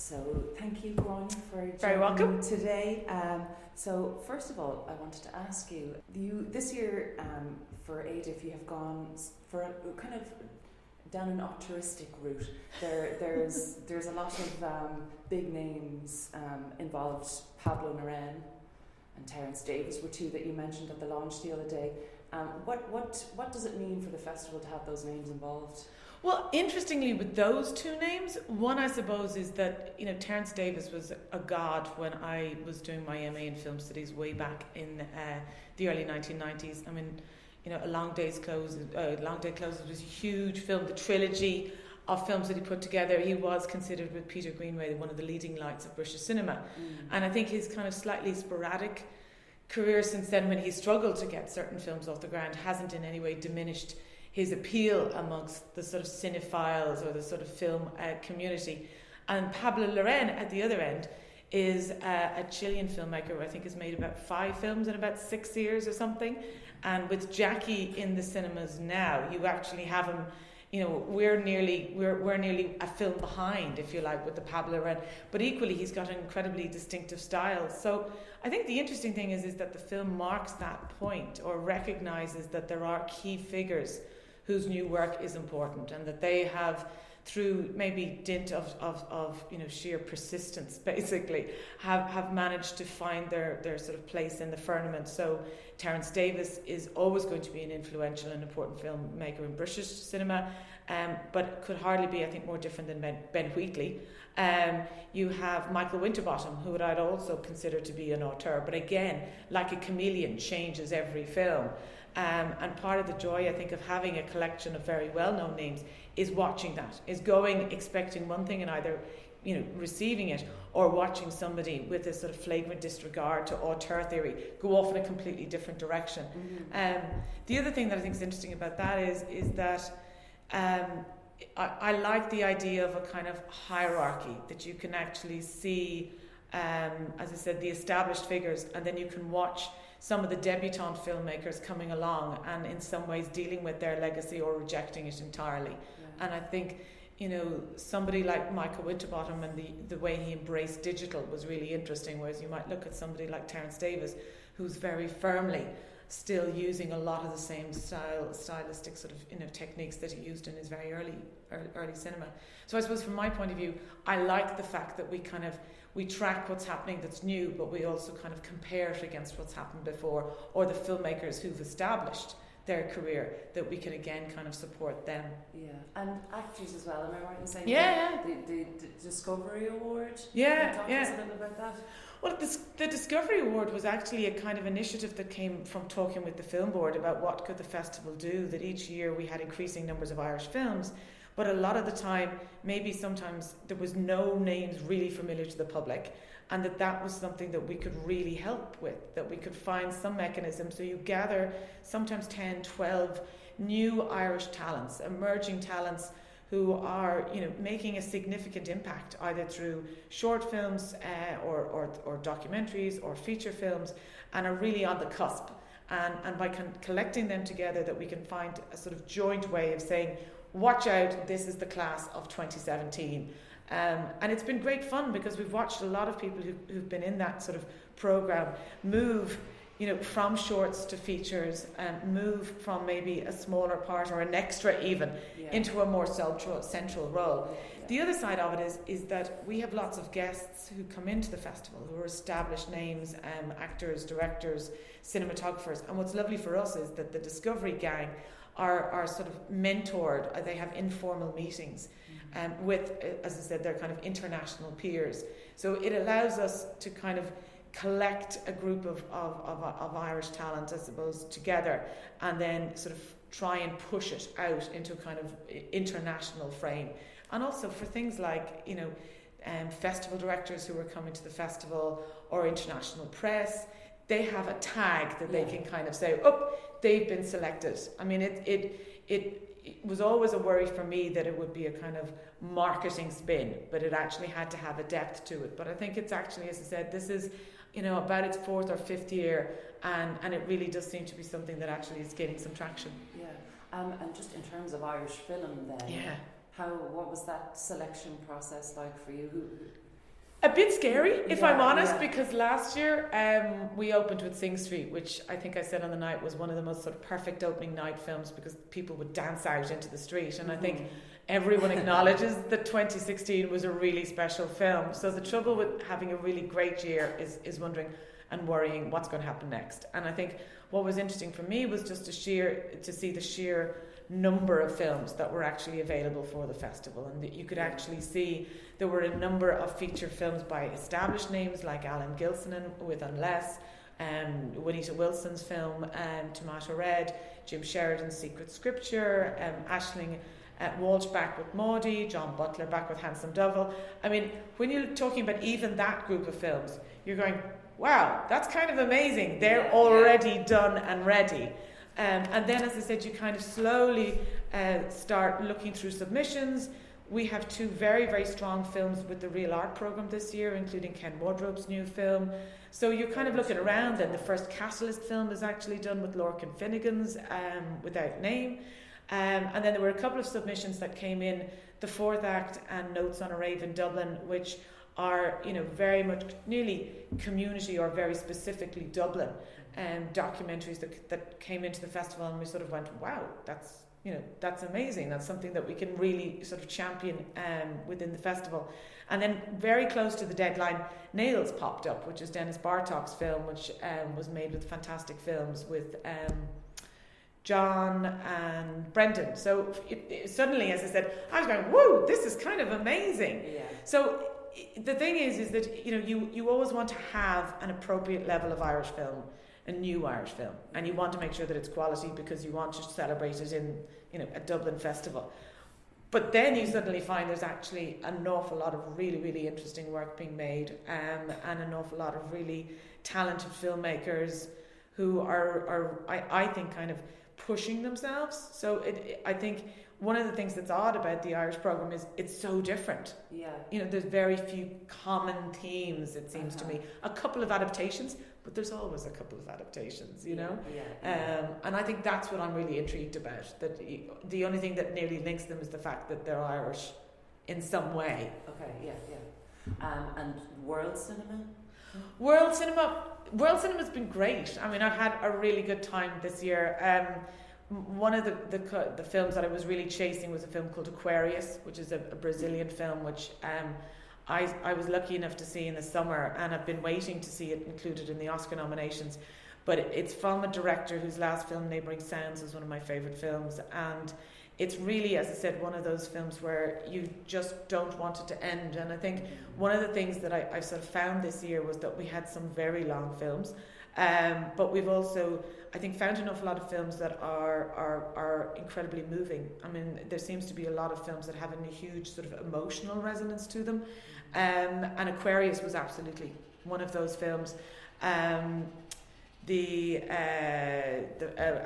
So thank you, Grainne, for Very welcome today. So first of all, I wanted to ask you, this year for DIFF, you have gone for a kind of down an altruistic route. There's a lot of big names involved. Pablo Larraín and Terence Davis were two that you mentioned at the launch the other day. What does it mean for the festival to have those names involved? Well, interestingly, with those two names, one I suppose is that Terence Davis was a god when I was doing my MA in film studies way back in the early 1990s. I mean, A Long Day Closes was a huge film, the trilogy of films that he put together. He was considered, with Peter Greenaway, one of the leading lights of British cinema. And I think his kind of slightly sporadic career since then, when he struggled to get certain films off the ground, hasn't in any way diminished his appeal amongst the sort of cinephiles or the sort of film community. And Pablo Larraín, at the other end, is a Chilean filmmaker who I think has made about 5 films in about 6 years or something. And with Jackie in the cinemas now, you actually have him. We're nearly a film behind, if you like, with the Pablo Larraín. But equally, he's got an incredibly distinctive style. So I think the interesting thing is that the film marks that point, or recognises that there are key figures whose new work is important, and that they have, through maybe dint of sheer persistence, basically, have managed to find their sort of place in the firmament. So Terence Davis is always going to be an influential and important filmmaker in British cinema, but could hardly be, I think, more different than Ben Wheatley. You have Michael Winterbottom, who I'd also consider to be an auteur, but again, like a chameleon, changes every film. And part of the joy, I think, of having a collection of very well-known names is watching that, is going expecting one thing and either receiving it, or watching somebody with this sort of flagrant disregard to auteur theory go off in a completely different direction. The other thing that I think is interesting about that is that I like the idea of a kind of hierarchy, that you can actually see, as I said, the established figures, and then you can watch some of the debutante filmmakers coming along and in some ways dealing with their legacy or rejecting it entirely. Yeah. And I think, somebody like Michael Winterbottom and the way he embraced digital was really interesting, whereas you might look at somebody like Terence Davis, who's very firmly still using a lot of the same stylistic sort of techniques that he used in his very early cinema. So I suppose from my point of view, I like the fact that we track what's happening that's new, but we also kind of compare it against what's happened before, or the filmmakers who've established their career, that we can again kind of support them. Yeah, and actors as well, am I right in saying the Discovery Award? Yeah, Can you talk to us a little about that? Well, the Discovery Award was actually a kind of initiative that came from talking with the film board about what could the festival do, that each year we had increasing numbers of Irish films, but a lot of the time, maybe sometimes there was no names really familiar to the public, and that was something that we could really help with, that we could find some mechanism. So you gather sometimes 10, 12 new Irish talents, emerging talents, who are making a significant impact either through short films or documentaries or feature films, and are really on the cusp. And by collecting them together, that we can find a sort of joint way of saying, watch out, this is the class of 2017. And it's been great fun, because we've watched a lot of people who've been in that sort of programme move from shorts to features, and move from maybe a smaller part or an extra even into a more central role. Yeah. The other side of it is that we have lots of guests who come into the festival who are established names, actors, directors, cinematographers. And what's lovely for us is that the Discovery gang are sort of mentored. They have informal meetings with, as I said, their kind of international peers. So it allows us to kind of collect a group of Irish talent, I suppose, together, and then sort of try and push it out into a kind of international frame. And also for things like, festival directors who are coming to the festival, or international press, they have a tag that they can kind of say, they've been selected. I mean, it was always a worry for me that it would be a kind of marketing spin, but it actually had to have a depth to it. But I think it's actually, as I said, this is about its 4th or 5th year, and it really does seem to be something that actually is gaining some traction. Yeah, and just in terms of Irish film then, what was that selection process like for you? A bit scary, if Yeah, I'm honest, yeah. because last year we opened with Sing Street, which I think I said on the night was one of the most sort of perfect opening night films because people would dance out into the street. And I think everyone acknowledges that 2016 was a really special film. So the trouble with having a really great year is wondering and worrying what's going to happen next. And I think what was interesting for me was just to see the sheer number of films that were actually available for the festival, and that you could actually see there were a number of feature films by established names like Alan Gilsonan with Unless, Juanita Wilson's film Tomato Red, Jim Sheridan's Secret Scripture, Aisling Walsh back with Maudie, John Butler back with Handsome Devil. I mean, when you're talking about even that group of films, you're going, wow, that's kind of amazing. They're already done and ready. And then, as I said, you kind of slowly start looking through submissions. We have 2 very, very strong films with the Real Art programme this year, including Ken Wardrobe's new film. So you're kind of looking around, and the first Catalyst film is actually done with Lorcan Finnegan's Without Name. And then there were a couple of submissions that came in, The Fourth Act and Notes on a Rave in Dublin, which are, very much nearly community or very specifically Dublin documentaries that came into the festival, and we sort of went, wow, that's amazing. That's something that we can really sort of champion within the festival. And then very close to the deadline, Nails popped up, which is Dennis Bartok's film, which was made with Fantastic Films with John and Brendan. So it suddenly, as I said, I was going, whoa, this is kind of amazing. Yeah. So the thing is that you always want to have an appropriate level of Irish film, a new Irish film, and you want to make sure that it's quality because you want to celebrate it in a Dublin festival. But then you suddenly find there's actually an awful lot of really, really interesting work being made, and an awful lot of really talented filmmakers who are I think kind of pushing themselves. So I think one of the things that's odd about the Irish programme is it's so different. Yeah. There's very few common themes, it seems to me. A couple of adaptations, but there's always a couple of adaptations, Yeah. And I think that's what I'm really intrigued about. That the only thing that nearly links them is the fact that they're Irish in some way. Okay, yeah. And world cinema? World cinema's been great. I mean, I've had a really good time this year. One of the films that I was really chasing was a film called Aquarius, which is a Brazilian film, which I was lucky enough to see in the summer, and I've been waiting to see it included in the Oscar nominations. But it's from a director whose last film, Neighbouring Sounds, is one of my favourite films, and it's really, as I said, one of those films where you just don't want it to end. And I think one of the things that I sort of found this year was that we had some very long films, but we've also, I think, found an awful lot of films that are incredibly moving. I mean, there seems to be a lot of films that have a huge sort of emotional resonance to them, and Aquarius was absolutely one of those films. The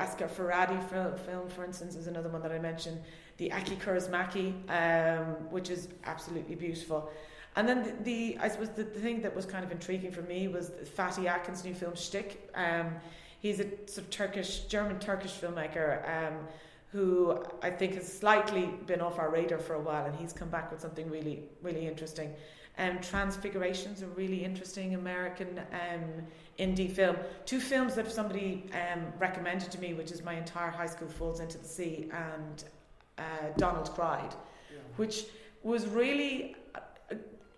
Asghar Farhadi film, for instance, is another one that I mentioned. The Aki Kaurismäki, which is absolutely beautiful. And then I suppose the thing that was kind of intriguing for me was Fatih Akın's new film Shtick. He's a sort of German-Turkish filmmaker who I think has slightly been off our radar for a while, and he's come back with something really, really interesting. Transfiguration's a really interesting American indie film. 2 films that somebody recommended to me, which is My Entire High School Falls into the Sea and Donald Cried, which was really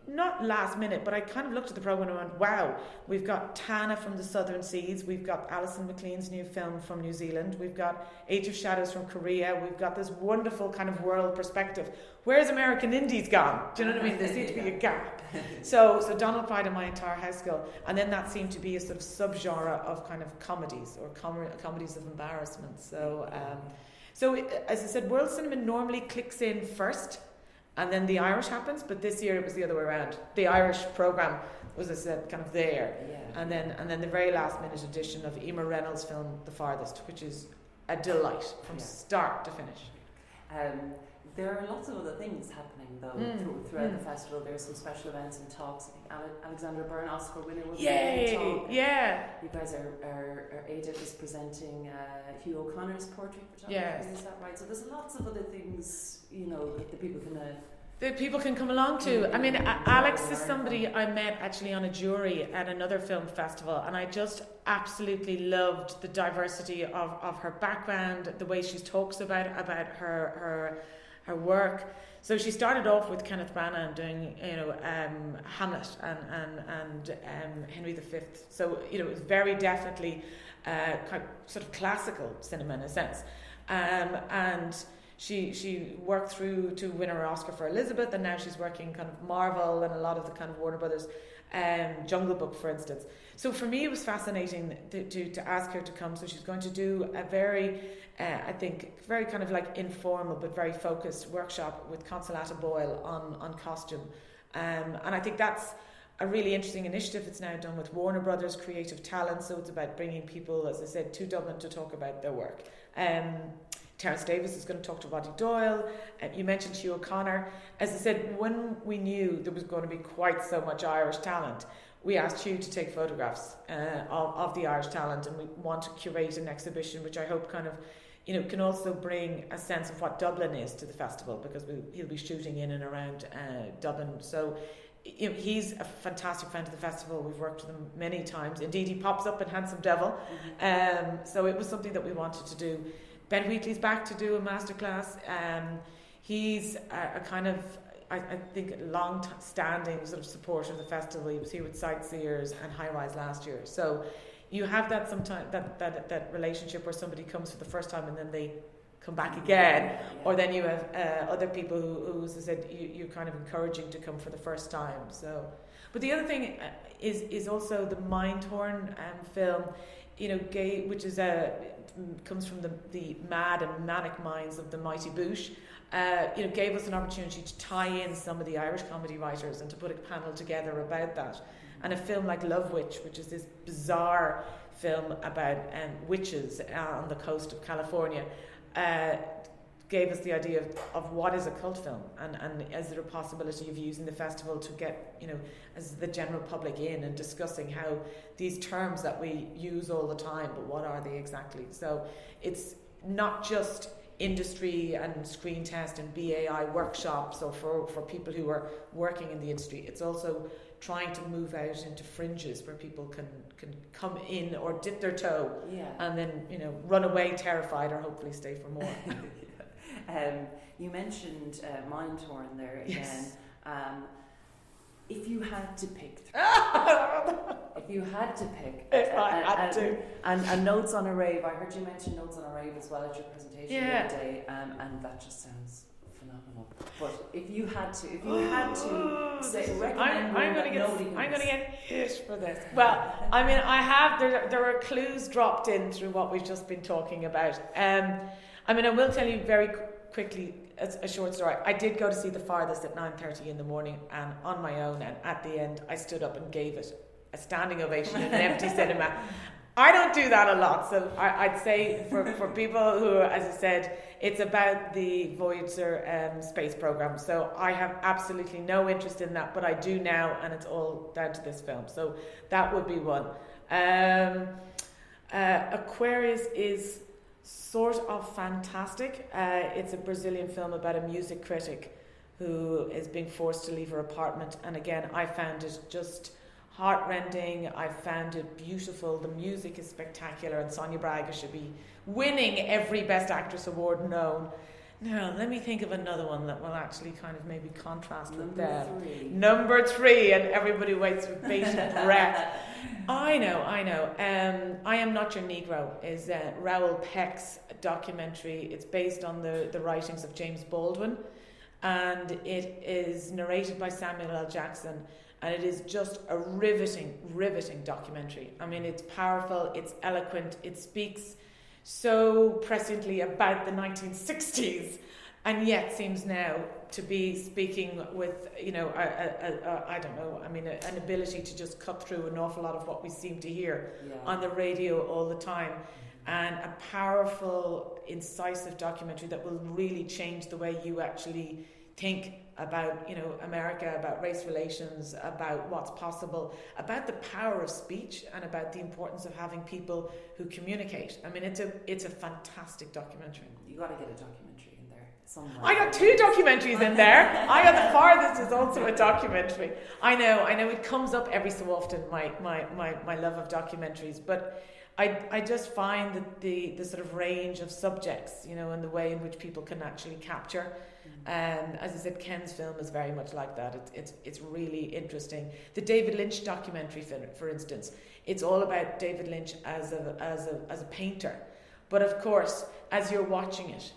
not last minute, but I kind of looked at the programme and went, wow, we've got Tana from the Southern Seas, we've got Alison McLean's new film from New Zealand, we've got Age of Shadows from Korea, we've got this wonderful kind of world perspective. Where's American Indies gone? Do you know what I mean? There seemed to be a gap. So Donald Cried and My Entire High School, and then that seemed to be a sort of subgenre of kind of comedies or comedies of embarrassment. So as I said, world cinema normally clicks in first, and then the Irish happens, but this year it was the other way around. The Irish programme was, as I said, kind of there. And then the very last minute edition of Emer Reynolds' film The Farthest, which is a delight from start to finish. There are lots of other things happening though throughout the festival. There's some special events and talks. I think Alexander Byrne, Oscar winner, will be a talk. Yeah. You guys are ADIFF is presenting Hugh O'Connor's portrait photography. Yes. Is that right? So there's lots of other things, that the people can that people can come along to. I mean, Alex is somebody I met actually on a jury at another film festival, and I just absolutely loved the diversity of her background, the way she talks about her work. So she started off with Kenneth Branagh doing, Hamlet and Henry V. So, it was very definitely sort of classical cinema in a sense. And she worked through to win her Oscar for Elizabeth, and now she's working kind of Marvel and a lot of the kind of Warner Brothers, Jungle Book, for instance. So for me, it was fascinating to ask her to come. So she's going to do a very, I think, very kind of like informal but very focused workshop with Consolata Boyle on costume. And I think that's a really interesting initiative. It's now done with Warner Brothers Creative Talent. So it's about bringing people, as I said, to Dublin to talk about their work. Terence Davis is going to talk to Roddy Doyle. You mentioned Hugh O'Connor. As I said, when we knew there was going to be quite so much Irish talent, we asked Hugh to take photographs of the Irish talent, and we want to curate an exhibition which I hope kind of, can also bring a sense of what Dublin is to the festival, because he'll be shooting in and around Dublin. So he's a fantastic friend of the festival. We've worked with him many times. Indeed, he pops up in Handsome Devil. So it was something that we wanted to do. Ben Wheatley's back to do a masterclass. He's a kind of, I think, long-standing sort of supporter of the festival. He was here with Sightseers and High Rise last year. So you have that sometimes that relationship where somebody comes for the first time and then they come back again, or then you have other people who, as I said, you're kind of encouraging to come for the first time. So, but the other thing is also the Mindhorn film, which is comes from the mad and manic minds of the Mighty Boosh. Gave us an opportunity to tie in some of the Irish comedy writers and to put a panel together about that. And a film like Love Witch, which is this bizarre film about witches on the coast of California, gave us the idea of what is a cult film, and is there a possibility of using the festival to get, as the general public in and discussing how these terms that we use all the time, but what are they exactly? So it's not just industry and screen test and BAI workshops or for people who are working in the industry. It's also trying to move out into fringes where people can come in or dip their toe and then run away terrified or hopefully stay for more. You mentioned Mindhorn there again. Yes. If you had to pick and Notes on a Rave, I heard you mention Notes on a Rave as well at your presentation the other day, and that just sounds phenomenal. But if you had to say, recommend I'm going to get hit for this. Well, I mean, there are clues dropped in through what we've just been talking about. I mean, I will tell you very quickly a short story. I did go to see The Farthest at 9:30 in the morning, and on my own, and at the end I stood up and gave it a standing ovation in an empty cinema. I don't do that a lot, so I'd say for people who, as I said, it's about the Voyager space program, so I have absolutely no interest in that, but I do now, and it's all down to this film, so that would be one. Aquarius is sort of fantastic. It's a Brazilian film about a music critic who is being forced to leave her apartment, and again, I found it just heartrending. I found it beautiful. The music is spectacular, and Sonia Braga should be winning every Best Actress award known. Now, let me think of another one that will actually kind of maybe contrast with them. Number three, and everybody waits with bated breath. I know. I Am Not Your Negro is Raoul Peck's documentary. It's based on the writings of James Baldwin, and it is narrated by Samuel L. Jackson, and it is just a riveting documentary. I mean, it's powerful, it's eloquent, it speaks so presciently about the 1960s, and yet seems now to be speaking with, I don't know, I mean, an ability to just cut through an awful lot of what we seem to hear on the radio all the time. And a powerful, incisive documentary that will really change the way you actually think about, America, about race relations, about what's possible, about the power of speech, and about the importance of having people who communicate. I mean, it's a fantastic documentary. You got to get a documentary in there. somewhere. I got 2 documentaries in there. I got The Farthest is also a documentary. I know it comes up every so often, my love of documentaries, but I just find that the sort of range of subjects, and the way in which people can actually capture. As I said, Ken's film is very much like that. It's really interesting. The David Lynch documentary, for instance, it's all about David Lynch as a painter. But of course, as you're watching it,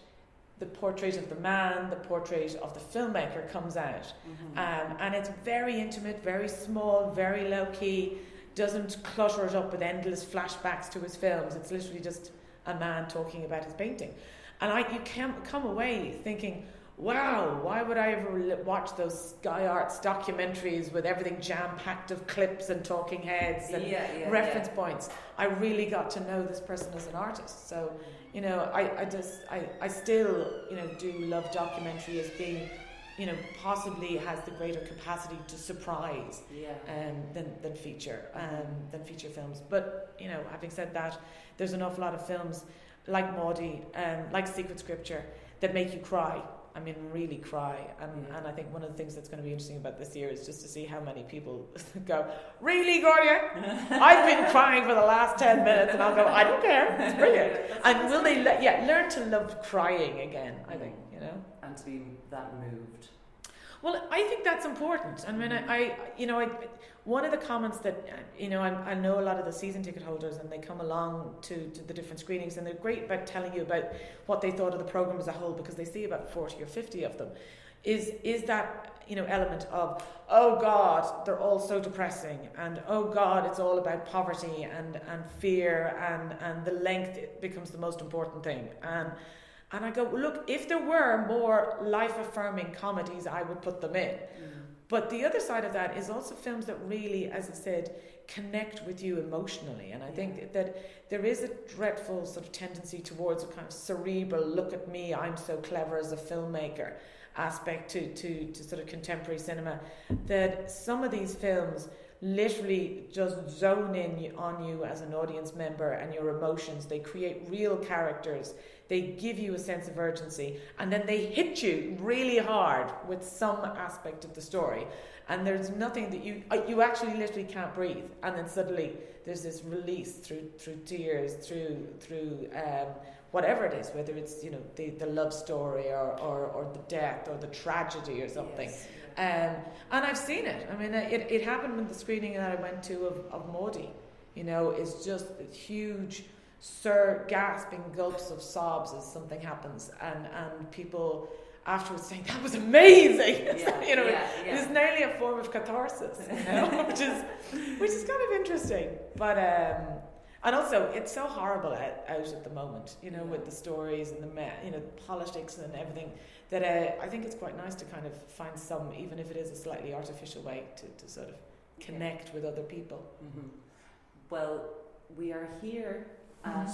the portrait of the man, the portrait of the filmmaker comes out. And it's very intimate, very small, very low key, doesn't clutter it up with endless flashbacks to his films. It's literally just a man talking about his painting. And you can come away thinking, wow, why would I ever watch those Sky Arts documentaries with everything jam-packed of clips and talking heads and reference points? I really got to know this person as an artist. So, I still, do love documentary as being, possibly has the greater capacity to surprise than feature films. But, having said that, there's an awful lot of films like Maudie, like Secret Scripture, that make you cry. I mean, really cry. And I think one of the things that's going to be interesting about this year is just to see how many people go, really, Gloria? I've been crying for the last 10 minutes. And I'll go, I don't care. It's brilliant. And will they learn to love crying again, I think, And to be that moved. Well, I think that's important. I mean, I one of the comments that, I know a lot of the season ticket holders, and they come along to the different screenings, and they're great about telling you about what they thought of the programme as a whole, because they see about 40 or 50 of them, is that, element of, oh God, they're all so depressing, and oh God, it's all about poverty and fear, and the length becomes the most important thing. And I go, well, look, if there were more life-affirming comedies, I would put them in. But the other side of that is also films that really, as I said, connect with you emotionally. And I think that there is a dreadful sort of tendency towards a kind of cerebral, look at me, I'm so clever as a filmmaker aspect to sort of contemporary cinema, that some of these films literally just zone in on you as an audience member and your emotions. They create real characters. They give you a sense of urgency, and then they hit you really hard with some aspect of the story. And there's nothing that you actually literally can't breathe. And then suddenly there's this release through tears, through whatever it is, whether it's the love story or the death or the tragedy or something. Yes. And I've seen it. I mean, it happened with the screening that I went to of Maudie. It's just huge, gasping gulps of sobs as something happens, and people afterwards saying that was amazing. It was nearly a form of catharsis, which is kind of interesting. But and also it's so horrible out at the moment, with the stories and the politics and everything, that I think it's quite nice to kind of find some, even if it is a slightly artificial way to sort of connect with other people. Well, we are here on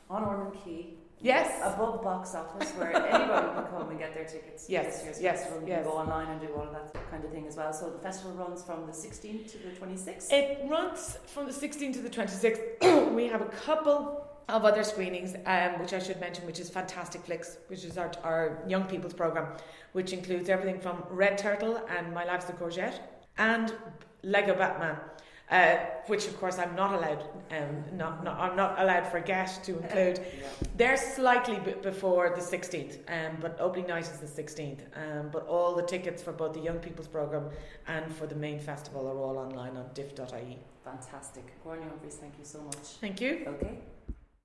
Ormond Quay. Yes. Above box office, where anybody can come and get their tickets. Yes. You can go online and do all of that kind of thing as well. So the festival runs from the 16th to the 26th? It runs from the 16th to the 26th. We have a couple of other screenings, which I should mention, which is Fantastic Flicks, which is our young people's programme, which includes everything from Red Turtle and My Life's a Courgette and Lego Batman. Which of course I'm not allowed. I'm not allowed Forget to include. They're slightly before the 16th, but opening night is the 16th. But all the tickets for both the Young People's Programme and for the main festival are all online on diff.ie. Fantastic. Grainne Humphreys, thank you so much. Thank you. Okay.